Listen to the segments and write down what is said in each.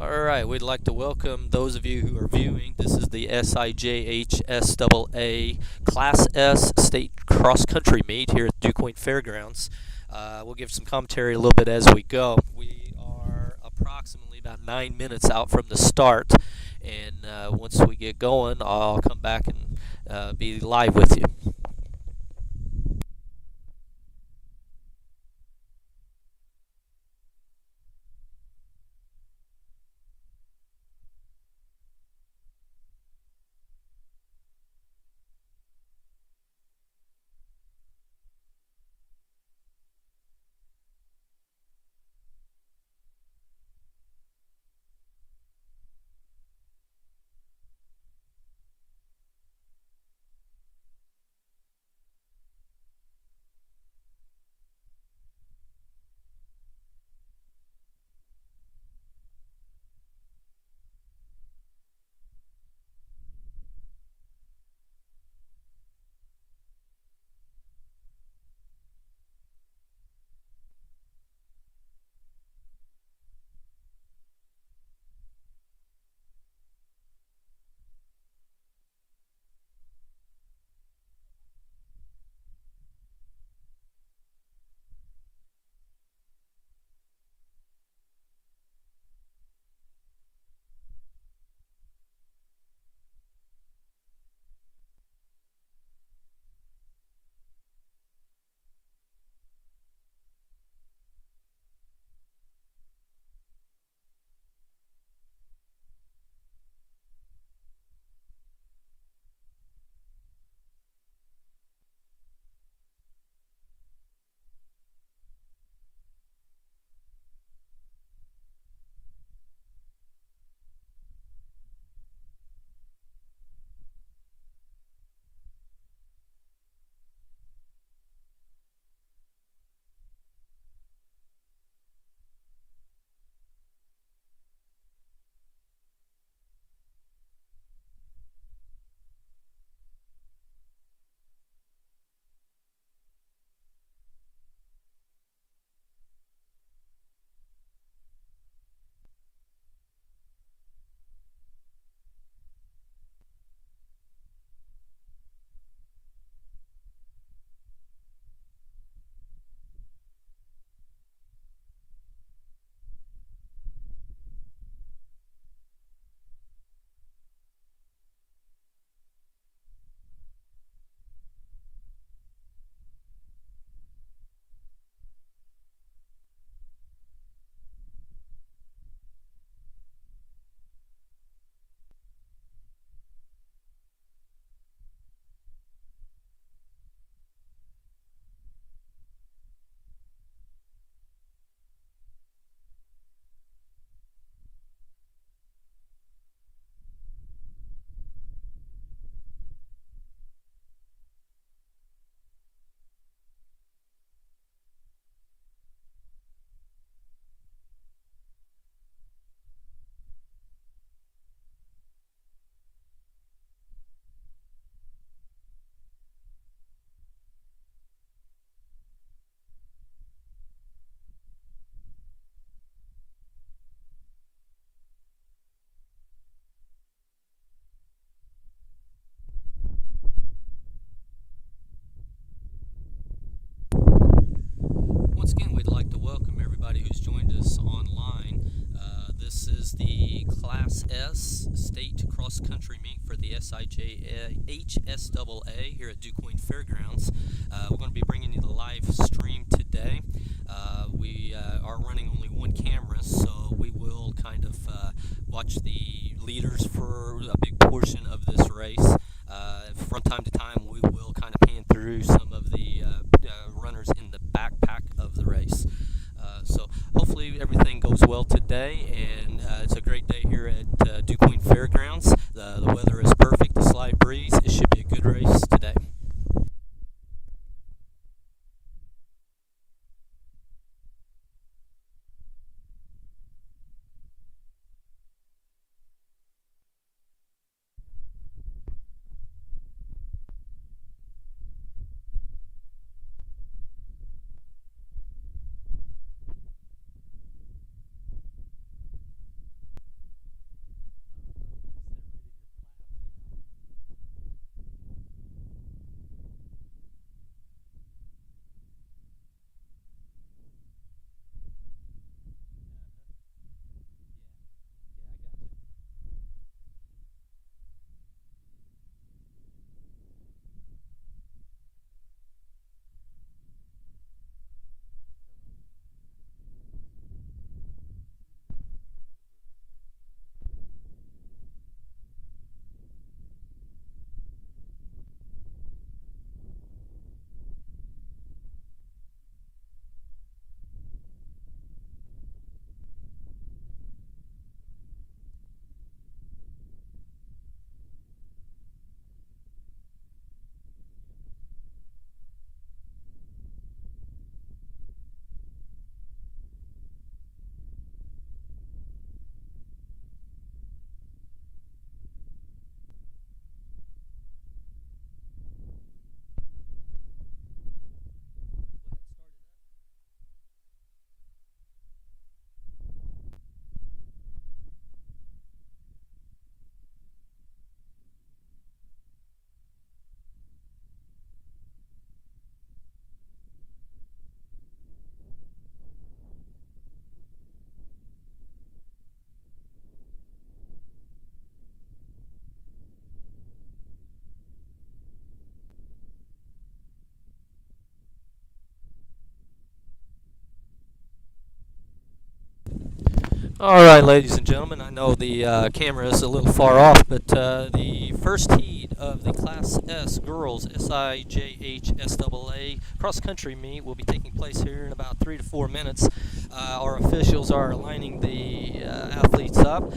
Alright, we'd like to welcome those of you who are viewing. This is the SIJHSAA Class S State Cross Country Meet here at DuQuoin Fairgrounds. We'll give some commentary a little bit as we go. We are approximately about 9 minutes out from the start, and once we get going, I'll come back and be live with you. Once again, we'd like to welcome everybody who's joined us online. This is the Class S State Cross Country Meet for the SIJHSAA here at DuQuoin Fairgrounds. We're going to be bringing you the live stream today. We are running only one camera, so we will kind of watch the leaders for a big portion of this race. From time to time, we will kind of pan through some of the runners in the backpack of the race. So hopefully everything goes well today, and it's a great day here at DuQuoin Fairgrounds. The weather is perfect, a slight breeze. It should be a good race today. All right, ladies and gentlemen, I know the camera is a little far off, but the first heat of the Class S Girls SIJHSAA cross country meet will be taking place here in about 3 to 4 minutes. Our officials are aligning the athletes up.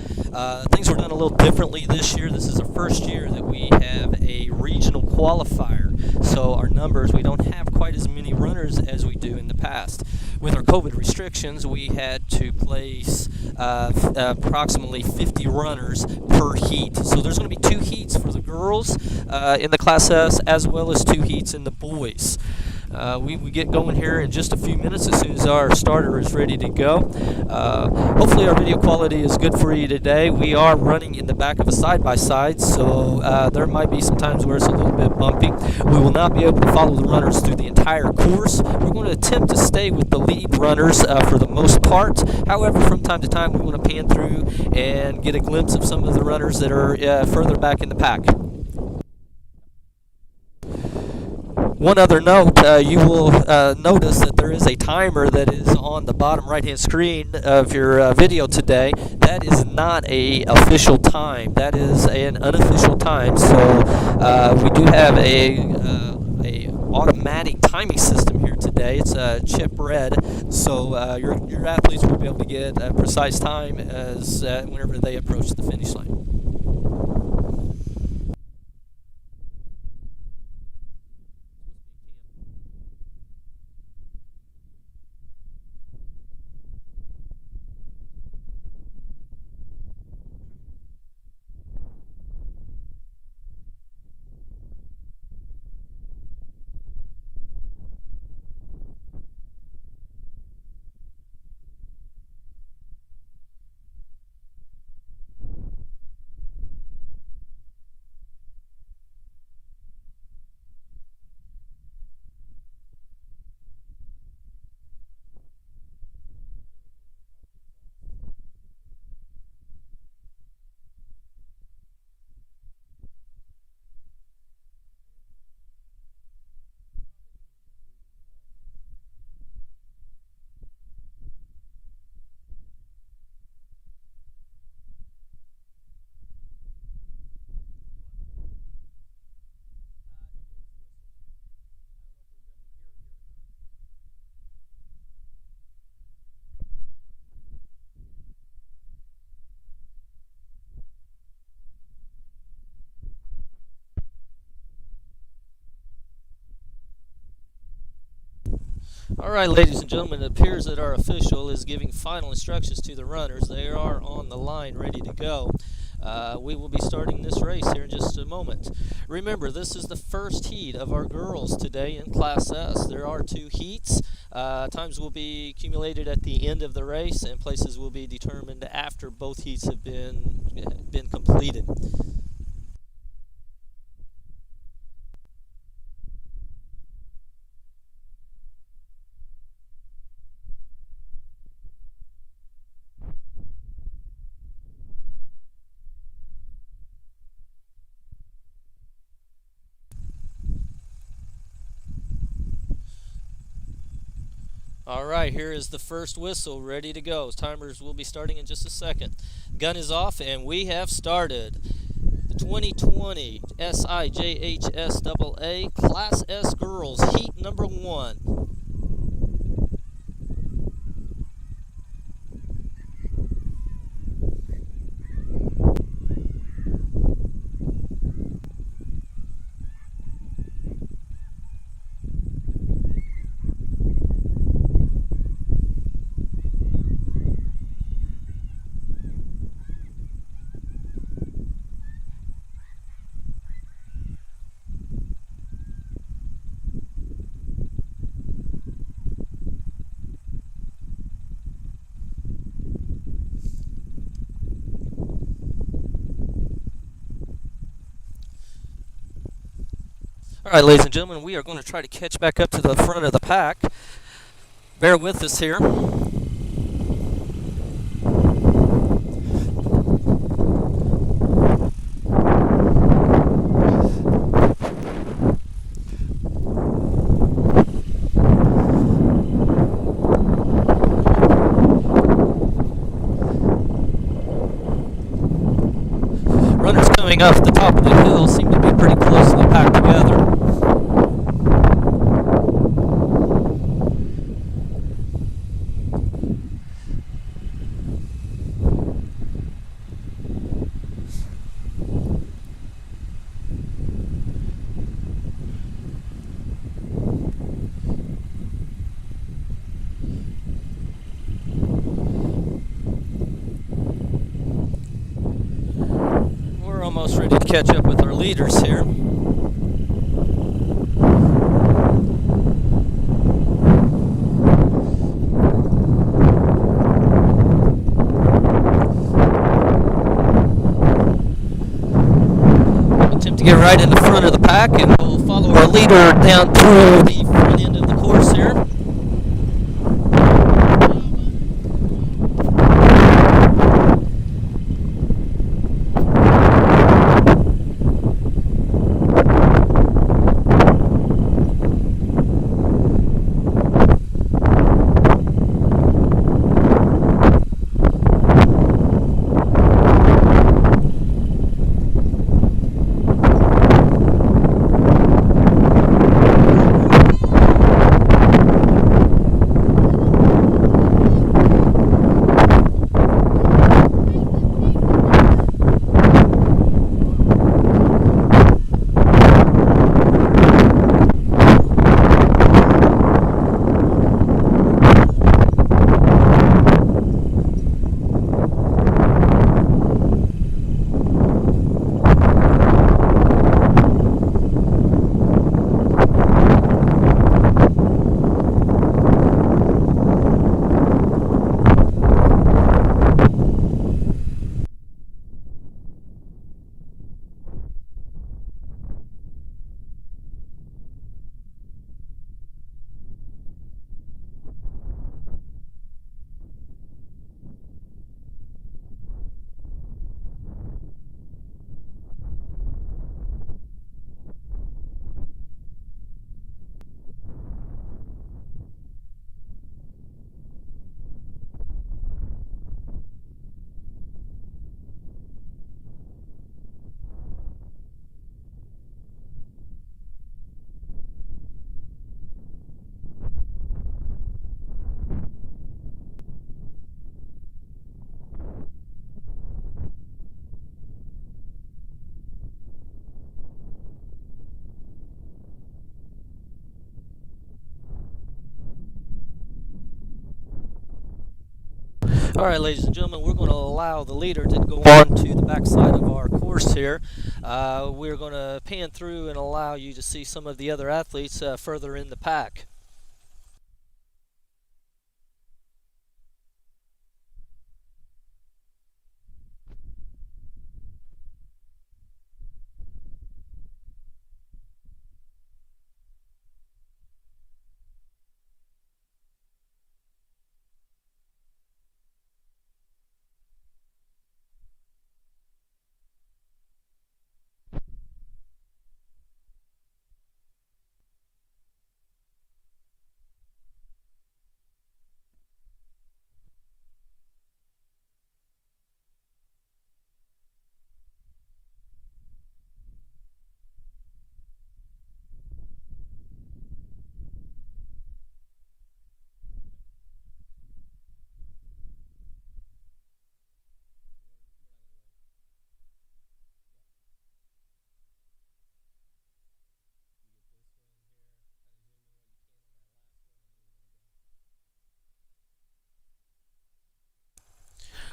Things were done a little differently this year. This is the first year that we have a regional qualifier, so our numbers, we don't have quite as many runners as we do in the past. With our COVID restrictions, we had to place approximately 50 runners per heat. So there's going to be 2 heats for the girls in the Class S, as well as 2 heats in the boys. We get going here in just a few minutes as soon as our starter is ready to go. Hopefully our video quality is good for you today. We are running in the back of a side-by-side, so there might be some times where it's a little bit bumpy. We will not be able to follow the runners through the entire course. We're going to attempt to stay with the lead runners for the most part. However, from time to time we want to pan through and get a glimpse of some of the runners that are further back in the pack. One other note, you will notice that there is a timer that is on the bottom right-hand screen of your video today. That is not a official time. That is an unofficial time. So we do have a automatic timing system here today. It's chip red, so your athletes will be able to get a precise time as whenever they approach the finish line. All right, ladies and gentlemen, it appears that our official is giving final instructions to the runners. They are on the line, ready to go. We will be starting this race here in just a moment. Remember, this is the first heat of our girls today in Class S. There are 2 heats. Times will be accumulated at the end of the race, and places will be determined after both heats have been completed. All right, here is the first whistle ready to go. Timers will be starting in just a second. Gun is off, and we have started. The 2020 SIJHSAA Class S Girls Heat number 1. All right, ladies and gentlemen, we are going to try to catch back up to the front of the pack. Bear with us here. coming off the top of the hill seem to be pretty closely packed together. We're almost ready to catch up with our leaders here. Attempt to get right in the front of the pack, and we'll follow our leader down through the front end of the course here. Alright, ladies and gentlemen, we're going to allow the leader to go on to the backside of our course here. We're going to pan through and allow you to see some of the other athletes further in the pack.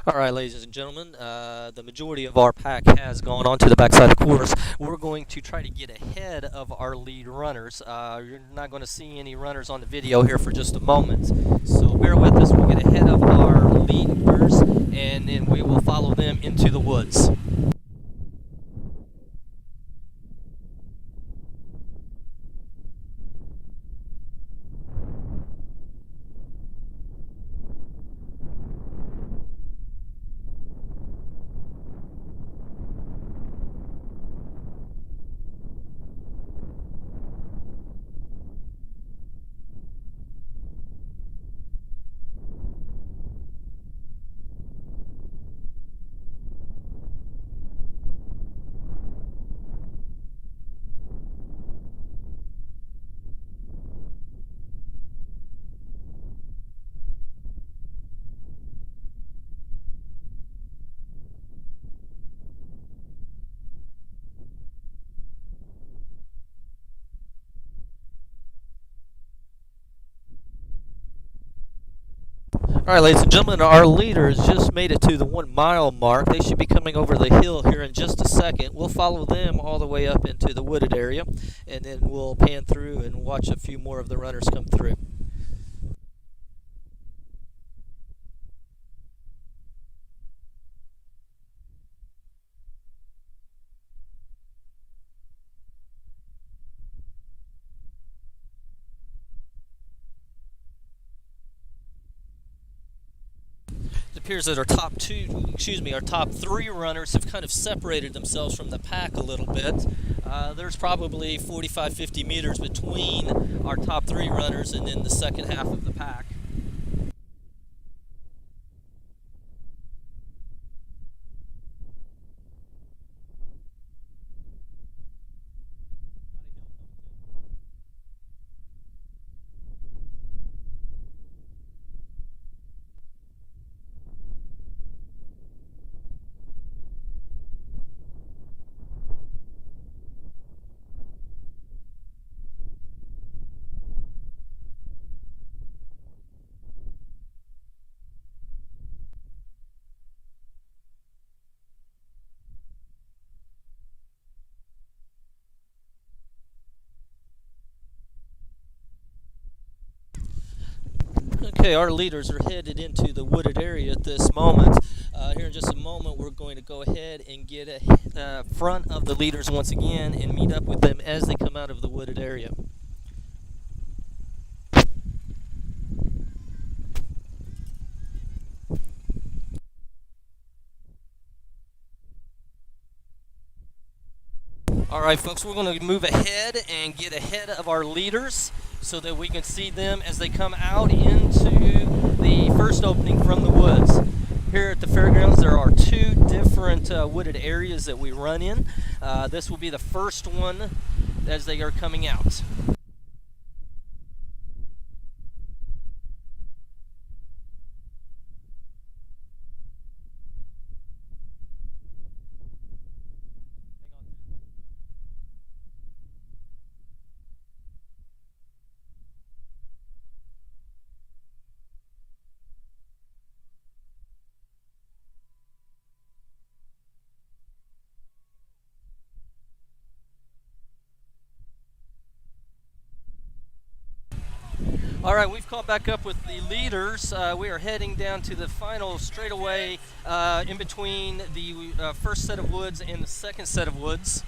Alright, ladies and gentlemen, the majority of our pack has gone on to the backside of the course. We're going to try to get ahead of our lead runners. You're not going to see any runners on the video here for just a moment, so bear with us. We'll get ahead of our leaders, and then we will follow them into the woods. All right, ladies and gentlemen, our leaders just made it to the 1 mile mark. They should be coming over the hill here in just a second. We'll follow them all the way up into the wooded area, and then we'll pan through and watch a few more of the runners come through. It appears that our top three runners have kind of separated themselves from the pack a little bit. There's probably 45, 50 meters between our top three runners and then the second half of the pack. Okay, our leaders are headed into the wooded area at this moment. Here in just a moment, we're going to go ahead and get a front of the leaders once again and meet up with them as they come out of the wooded area. All right, folks, we're going to move ahead and get ahead of our leaders so that we can see them as they come out into the first opening from the woods. Here at the fairgrounds, there are two different wooded areas that we run in. This will be the first one as they are coming out. All right, we've caught back up with the leaders. We are heading down to the final straightaway in between the first set of woods and the second set of woods.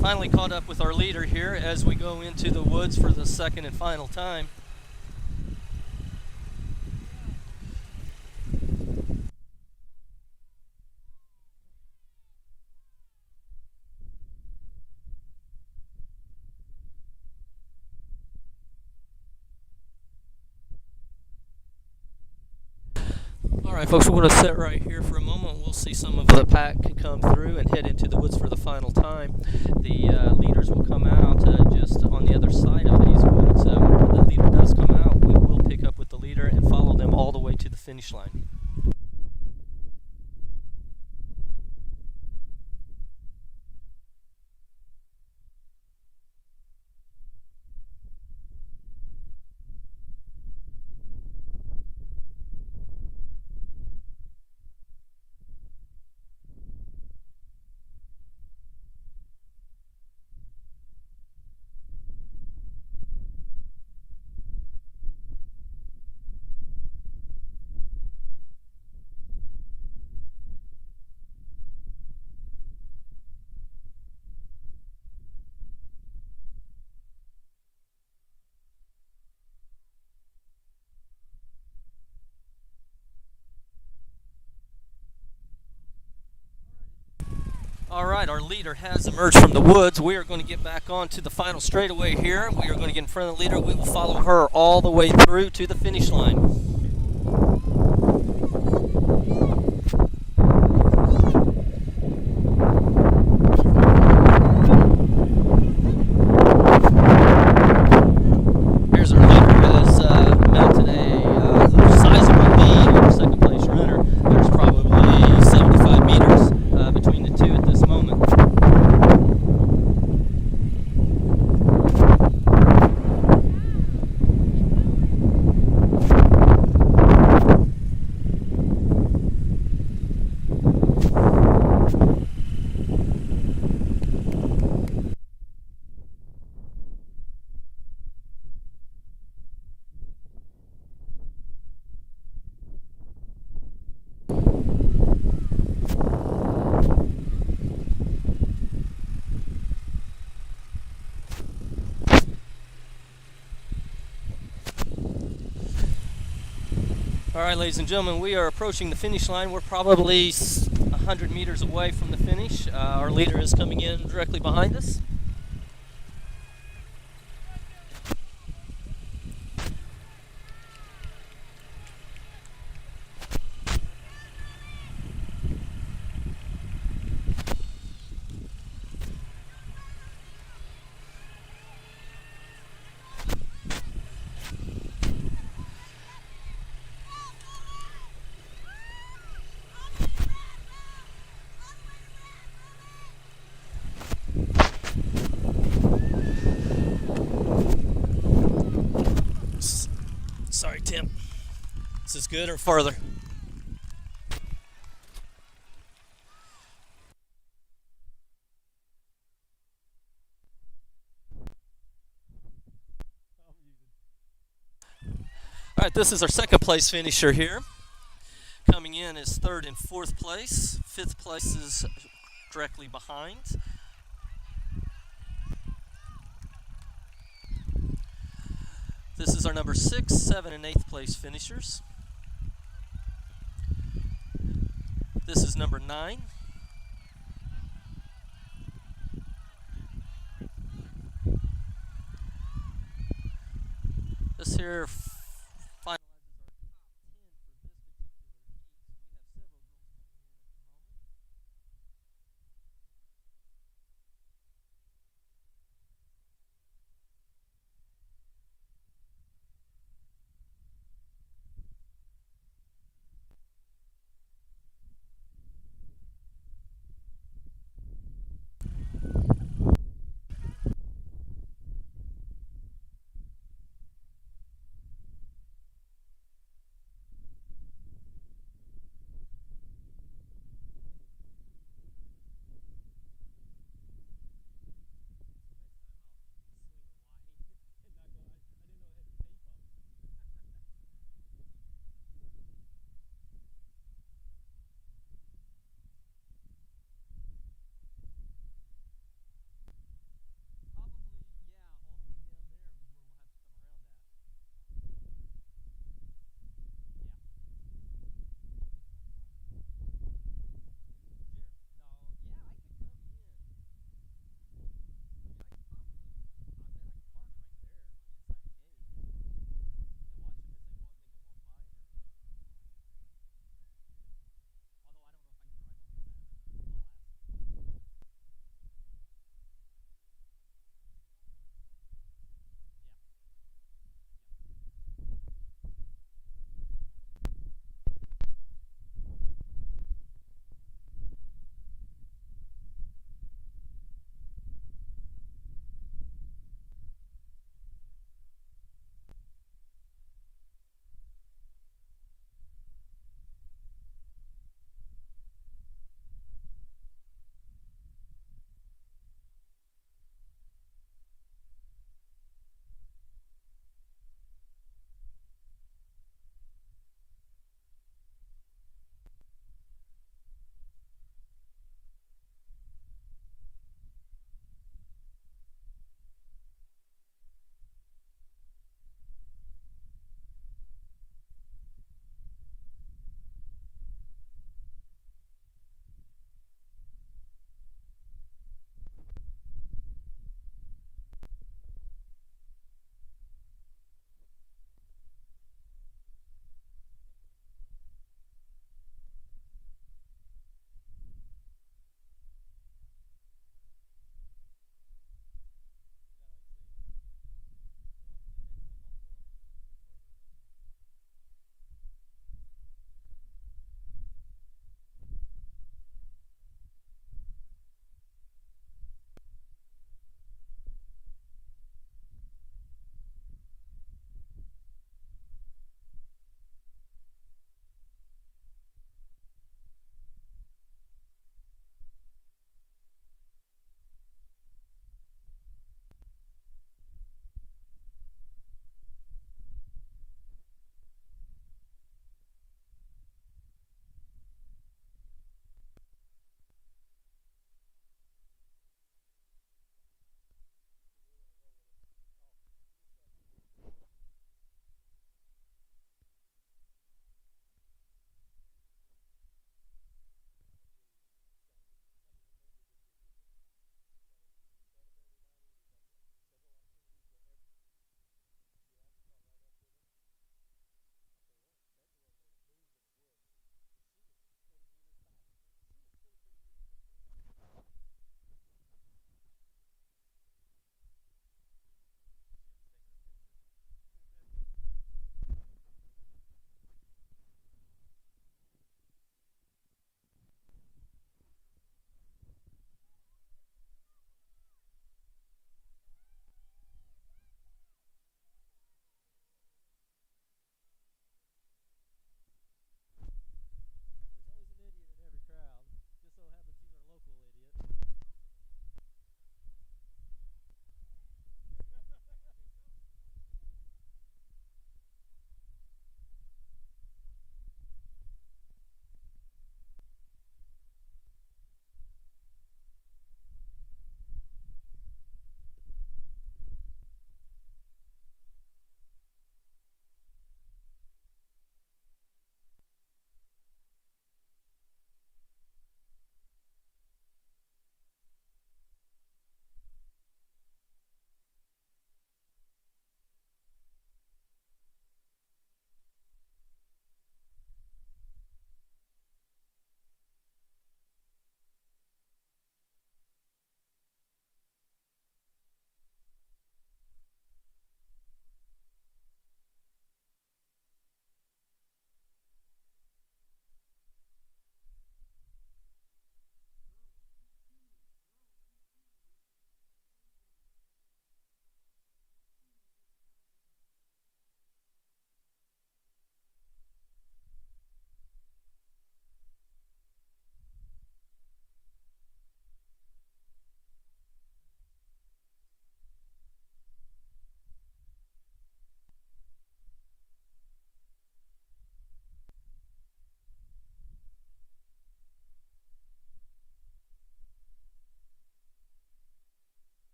Finally caught up with our leader here as we go into the woods for the second and final time. All right, folks, we're going to sit right here for a moment. We'll see some of the pack come through and head into the woods for the final time. The leaders will come out just on the other side of these woods. Whenever the leader does come out, we will pick up with the leader and follow them all the way to the finish line. All right, our leader has emerged from the woods. We are going to get back on to the final straightaway here. We are going to get in front of the leader. We will follow her all the way through to the finish line. Here's our leader who has mounted a sizable lead over second place runner. There's probably 75 meters between the two at this moment. All right, ladies and gentlemen, we are approaching the finish line. We're probably 100 meters away from the finish. Our leader is coming in directly behind us. Sorry, Tim. Is this good or farther? All right, this is our second place finisher here. Coming in is third and fourth place. Fifth place is directly behind. This is our number 6, 7, and 8th place finishers. This is number 9. This here finalizes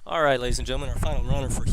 All right, ladies and gentlemen, our final runner for